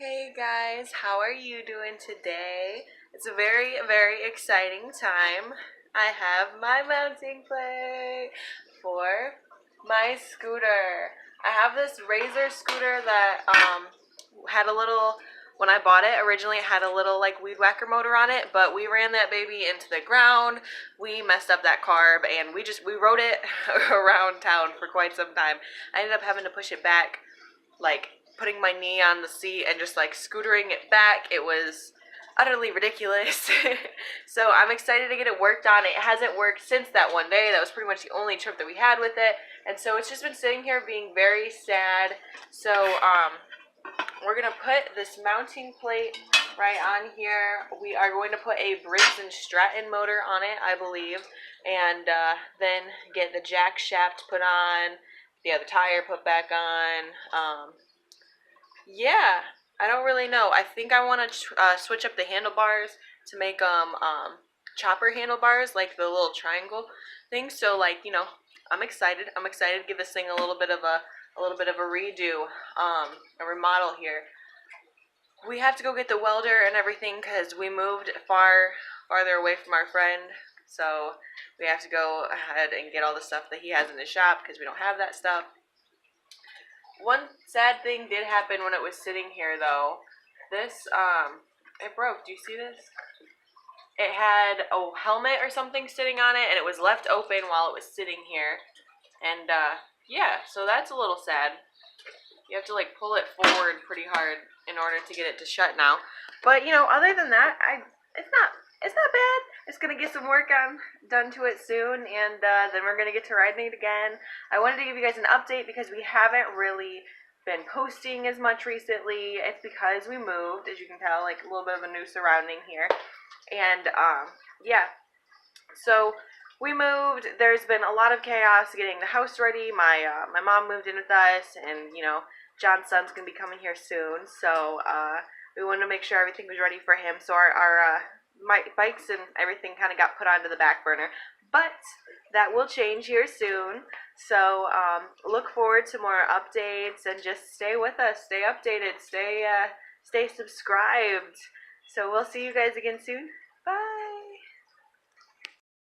Hey guys, how are you doing today? It's a very, very exciting time. I have my mounting plate for my scooter. I have this Razor scooter that had a little, when I bought it originally it had a little like weed whacker motor on it, but we ran that baby into the ground. We messed up that carb and we rode it around town for quite some time. I ended up having to push it back, like putting my knee on the seat and just like scootering it back. It was utterly ridiculous. So I'm excited to get it worked on. It hasn't worked since that one day. That was pretty much the only trip that we had with it. And so it's just been sitting here being very sad. So we're going to put this mounting plate right on here. We are going to put a Briggs and Stratton motor on it, I believe. And then get the jack shaft put on, the other tire put back on. Yeah, I don't really know. I think I want to switch up the handlebars to make them chopper handlebars, like the little triangle thing. So, like, I'm excited. I'm excited to give this thing a redo, a remodel here. We have to go get the welder and everything because we moved farther away from our friend. So we have to go ahead and get all the stuff that he has in his shop because we don't have that stuff. One sad thing did happen when it was sitting here, though. This, it broke. Do you see this? It had a helmet or something sitting on it, and it was left open while it was sitting here. And, yeah, so that's a little sad. You have to, like, pull it forward pretty hard in order to get it to shut now. But, other than that, it's not bad. It's gonna get some work done to it soon, and then we're gonna get to riding it again. I wanted to give you guys an update because we haven't really been posting as much recently. It's because we moved, as you can tell, like a little bit of a new surrounding here, and yeah. So we moved. There's been a lot of chaos getting the house ready. My mom moved in with us, and John's son's gonna be coming here soon, so we wanted to make sure everything was ready for him. So our my bikes and everything kind of got put onto the back burner, but that will change here soon. So look forward to more updates and just stay with us, stay updated, stay subscribed. So we'll see you guys again soon.